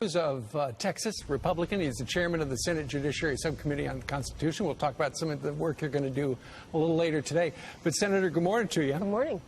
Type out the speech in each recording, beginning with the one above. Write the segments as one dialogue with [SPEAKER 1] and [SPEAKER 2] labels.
[SPEAKER 1] Of Texas, Republican. He's the chairman of the Senate Judiciary Subcommittee on the Constitution. We'll talk about some of the work you're going to do a little later today. But, Senator, good morning to you.
[SPEAKER 2] Good morning.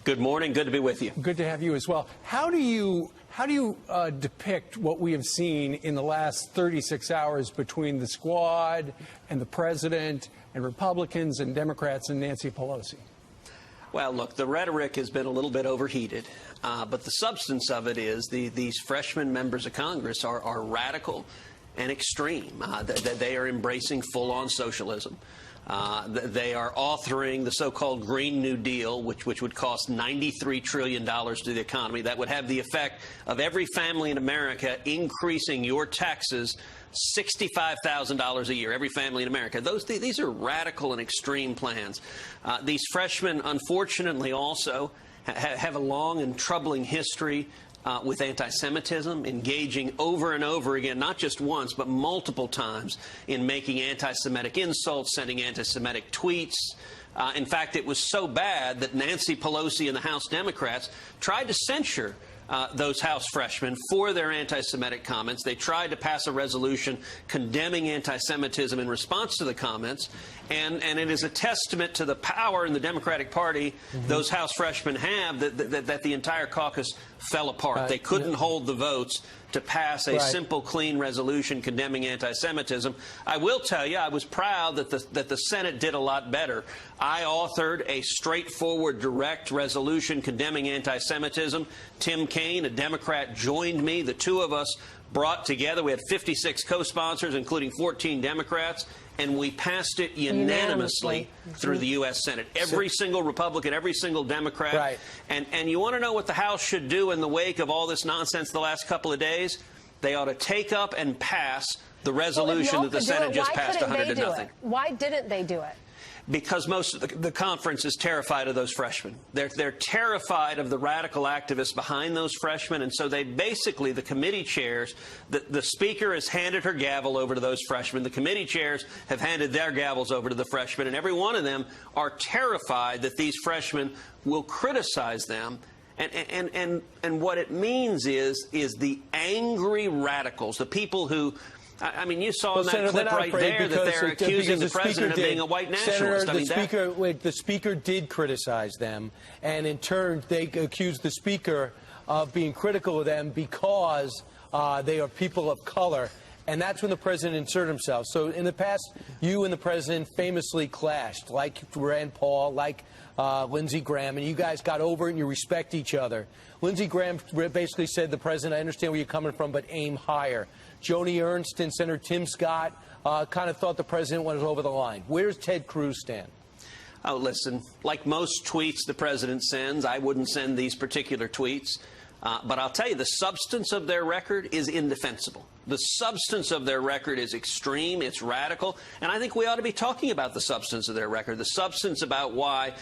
[SPEAKER 3] Good morning. Good to be with you.
[SPEAKER 1] Good to have you as well. How do you depict what we have seen in the last 36 hours between the squad and the president and Republicans and Democrats and Nancy Pelosi?
[SPEAKER 3] Well, look, the rhetoric has been a little bit overheated, but the substance of it is these freshman members of Congress are radical and extreme. They are embracing full-on socialism. They are authoring the so-called Green New Deal, which would cost $93 trillion to the economy. That would have the effect of every family in America increasing your taxes $65,000 a year, every family in America. These are radical and extreme plans. These freshmen, unfortunately, also have a long and troubling history with anti-Semitism, engaging over and over again, not just once, but multiple times in making anti-Semitic insults, sending anti-Semitic tweets. In fact, it was so bad that Nancy Pelosi and the House Democrats tried to censure those House freshmen for their anti-Semitic comments. They tried to pass a resolution condemning anti-Semitism in response to the comments, and it is a testament to the power in the Democratic Party those House freshmen have that the entire caucus fell apart. They couldn't hold the votes to pass a simple, clean resolution condemning anti-Semitism. I will tell you, I was proud that the Senate did a lot better. I authored a straightforward, direct resolution condemning anti-Semitism. Tim Kaine, a Democrat, joined me. The two of us brought together, we had 56 co-sponsors, including 14 Democrats, and we passed it unanimously through the U.S. Senate. Every single Republican, every single Democrat.
[SPEAKER 1] Right.
[SPEAKER 3] And you want to know what the House should do in the wake of all this nonsense the last couple of days? They ought to take up and pass the resolution that the Senate just passed 100-0.
[SPEAKER 2] Why didn't they do it?
[SPEAKER 3] Because most of the conference is terrified of those freshmen. They're terrified of the radical activists behind those freshmen, and so they basically, the committee chairs, the Speaker has handed her gavel over to those freshmen. The committee chairs have handed their gavels over to the freshmen, and every one of them are terrified that these freshmen will criticize them. And what it means is the angry radicals, the people who, I mean, you saw in that clip right there that they're accusing the president of being a white nationalist.
[SPEAKER 4] Senator, the speaker did criticize them, and in turn, they accused the speaker of being critical of them because they are people of color. And that's when the president inserted himself. So in the past, you and the president famously clashed, like Rand Paul, like Lindsey Graham, and you guys got over it and you respect each other. Lindsey Graham basically said, the president, I understand where you're coming from, but aim higher. Joni Ernst and Senator Tim Scott kind of thought the president was over the line. Where does Ted Cruz stand?
[SPEAKER 3] Oh, listen, like most tweets the president sends, I wouldn't send these particular tweets. But I'll tell you, the substance of their record is indefensible. The substance of their record is extreme, it's radical, and I think we ought to be talking about the substance of their record, the substance about why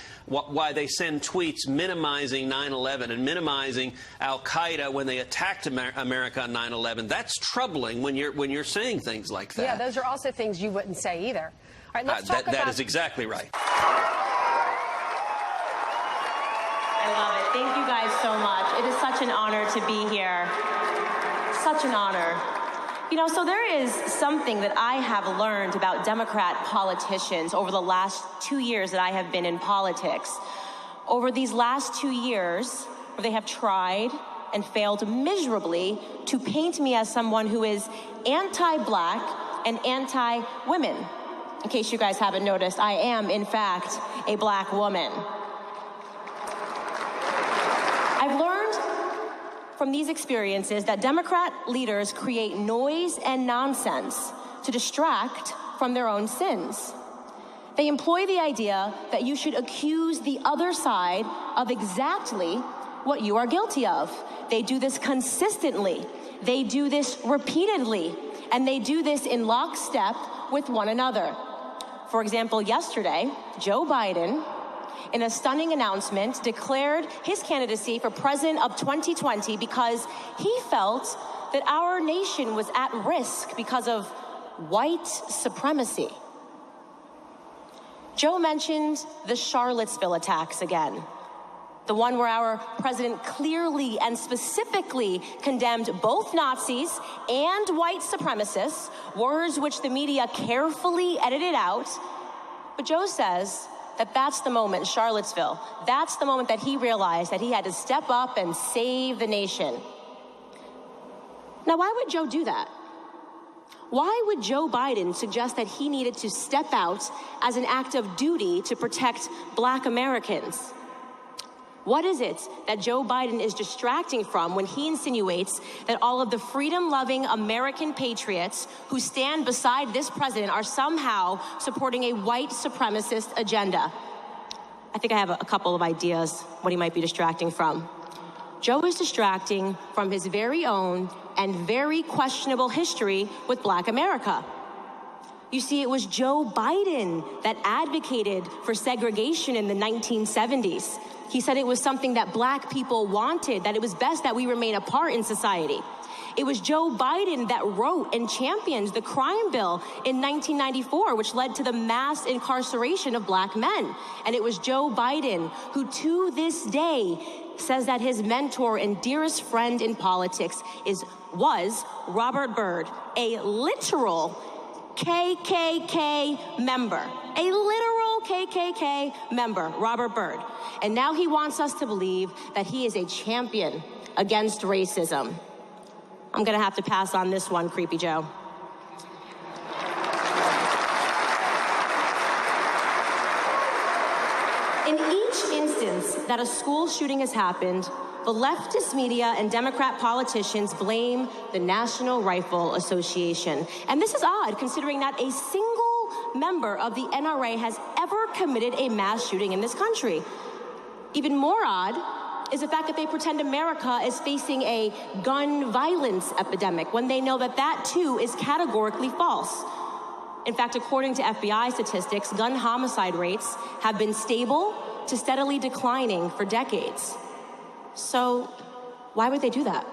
[SPEAKER 3] they send tweets minimizing 9/11 and minimizing al-Qaeda when they attacked America on 9/11. That's troubling when you're saying things like that.
[SPEAKER 2] Yeah, those are also things you wouldn't say either. All right, let's talk about...
[SPEAKER 3] That is exactly right.
[SPEAKER 5] I love it. Thank you guys so much. It is such an honor to be here. Such an honor. You know, so there is something that I have learned about Democrat politicians over the last 2 years that I have been in politics. Over these last 2 years, they have tried and failed miserably to paint me as someone who is anti-black and anti-women. In case you guys haven't noticed, I am, in fact, a black woman. I've learned from these experiences that Democrat leaders create noise and nonsense to distract from their own sins. They employ the idea that you should accuse the other side of exactly what you are guilty of. They do this consistently. They do this repeatedly. And they do this in lockstep with one another. For example, yesterday, Joe Biden, in a stunning announcement, declared his candidacy for president of 2020 because he felt that our nation was at risk because of white supremacy. Joe mentioned the Charlottesville attacks again. The one where our president clearly and specifically condemned both Nazis and white supremacists, words which the media carefully edited out. But Joe says that that's the moment, Charlottesville, that's the moment that he realized that he had to step up and save the nation. Now, why would Joe do that? Why would Joe Biden suggest that he needed to step out as an act of duty to protect Black Americans? What is it that Joe Biden is distracting from when he insinuates that all of the freedom-loving American patriots who stand beside this president are somehow supporting a white supremacist agenda? I think I have a couple of ideas what he might be distracting from. Joe is distracting from his very own and very questionable history with Black America. You see, it was Joe Biden that advocated for segregation in the 1970s. He said it was something that Black people wanted, that it was best that we remain apart in society. It was Joe Biden that wrote and championed the crime bill in 1994, which led to the mass incarceration of Black men. And it was Joe Biden who, to this day, says that his mentor and dearest friend in politics was Robert Byrd, a literal KKK member, a literal KKK member, Robert Byrd. And now he wants us to believe that he is a champion against racism. I'm gonna have to pass on this one, Creepy Joe. In each instance that a school shooting has happened, the leftist media and Democrat politicians blame the National Rifle Association. And this is odd, considering not a single member of the NRA has ever committed a mass shooting in this country. Even more odd is the fact that they pretend America is facing a gun violence epidemic when they know that that too is categorically false. In fact, according to FBI statistics, gun homicide rates have been stable to steadily declining for decades. So why would they do that?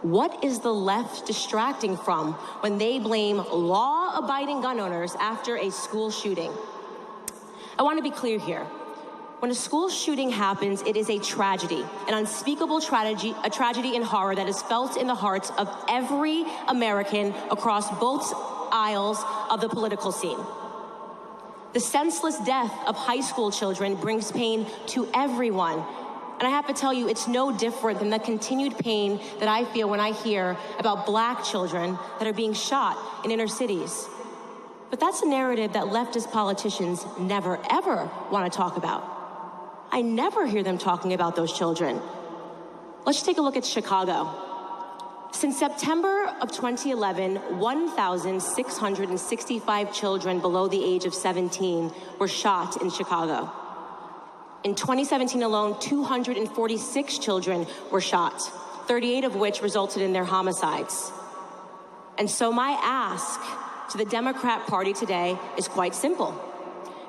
[SPEAKER 5] What is the left distracting from when they blame law-abiding gun owners after a school shooting? I want to be clear here. When a school shooting happens, it is a tragedy, an unspeakable tragedy, a tragedy and horror that is felt in the hearts of every American across both aisles of the political scene. The senseless death of high school children brings pain to everyone. And I have to tell you, it's no different than the continued pain that I feel when I hear about Black children that are being shot in inner cities. But that's a narrative that leftist politicians never, ever want to talk about. I never hear them talking about those children. Let's take a look at Chicago. Since September of 2011, 1,665 children below the age of 17 were shot in Chicago. In 2017 alone, 246 children were shot, 38 of which resulted in their homicides. And so my ask to the Democrat Party today is quite simple.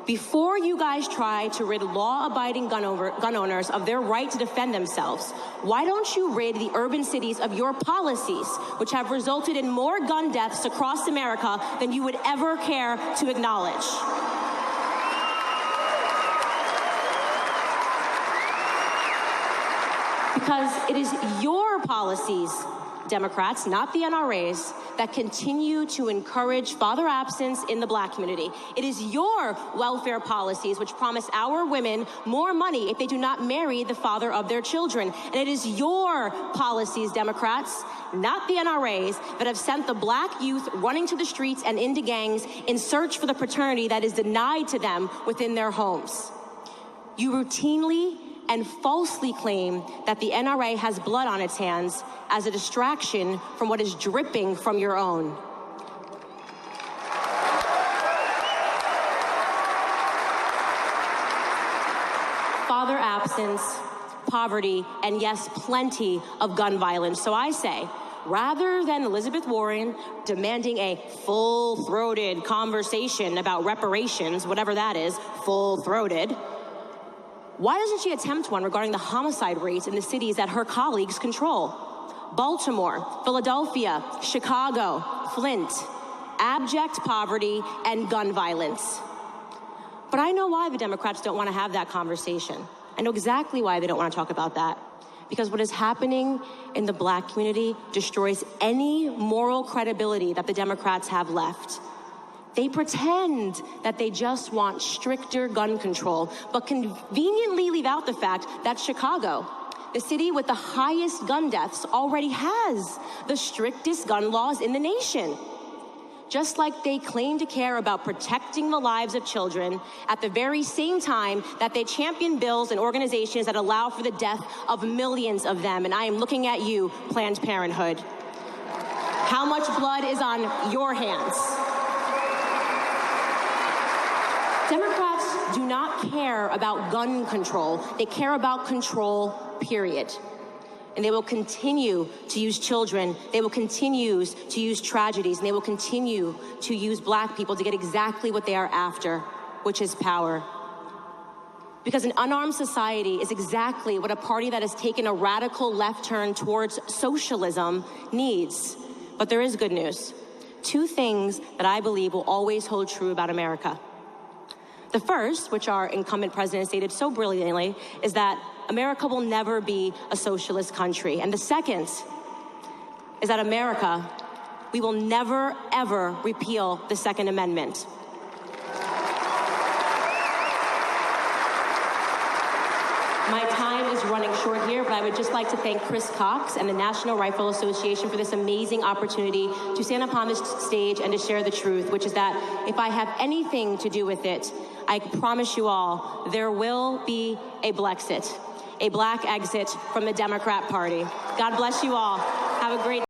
[SPEAKER 5] Before you guys try to rid law-abiding gun owners of their right to defend themselves, why don't you rid the urban cities of your policies, which have resulted in more gun deaths across America than you would ever care to acknowledge? Because it is your policies, Democrats, not the NRA's, that continue to encourage father absence in the Black community. It is your welfare policies which promise our women more money if they do not marry the father of their children. And it is your policies, Democrats, not the NRA's, that have sent the Black youth running to the streets and into gangs in search for the fraternity that is denied to them within their homes. You routinely and falsely claim that the NRA has blood on its hands as a distraction from what is dripping from your own. Father absence, poverty, and yes, plenty of gun violence. So I say, rather than Elizabeth Warren demanding a full-throated conversation about reparations, whatever that is, full-throated, why doesn't she attempt one regarding the homicide rates in the cities that her colleagues control? Baltimore, Philadelphia, Chicago, Flint, abject poverty and gun violence. But I know why the Democrats don't want to have that conversation. I know exactly why they don't want to talk about that. Because what is happening in the black community destroys any moral credibility that the Democrats have left. They pretend that they just want stricter gun control, but conveniently leave out the fact that Chicago, the city with the highest gun deaths, already has the strictest gun laws in the nation. Just like they claim to care about protecting the lives of children at the very same time that they champion bills and organizations that allow for the death of millions of them. And I am looking at you, Planned Parenthood. How much blood is on your hands? Democrats do not care about gun control. They care about control, period. And they will continue to use children, they will continue to use tragedies, and they will continue to use black people to get exactly what they are after, which is power. Because an unarmed society is exactly what a party that has taken a radical left turn towards socialism needs. But there is good news. Two things that I believe will always hold true about America. The first, which our incumbent president stated so brilliantly, is that America will never be a socialist country. And the second is that America, we will never, ever repeal the Second Amendment. My time is running short here, but I would just like to thank Chris Cox and the National Rifle Association for this amazing opportunity to stand upon this stage and to share the truth, which is that if I have anything to do with it, I promise you all, there will be a Blexit, a black exit from the Democrat Party. God bless you all. Have a great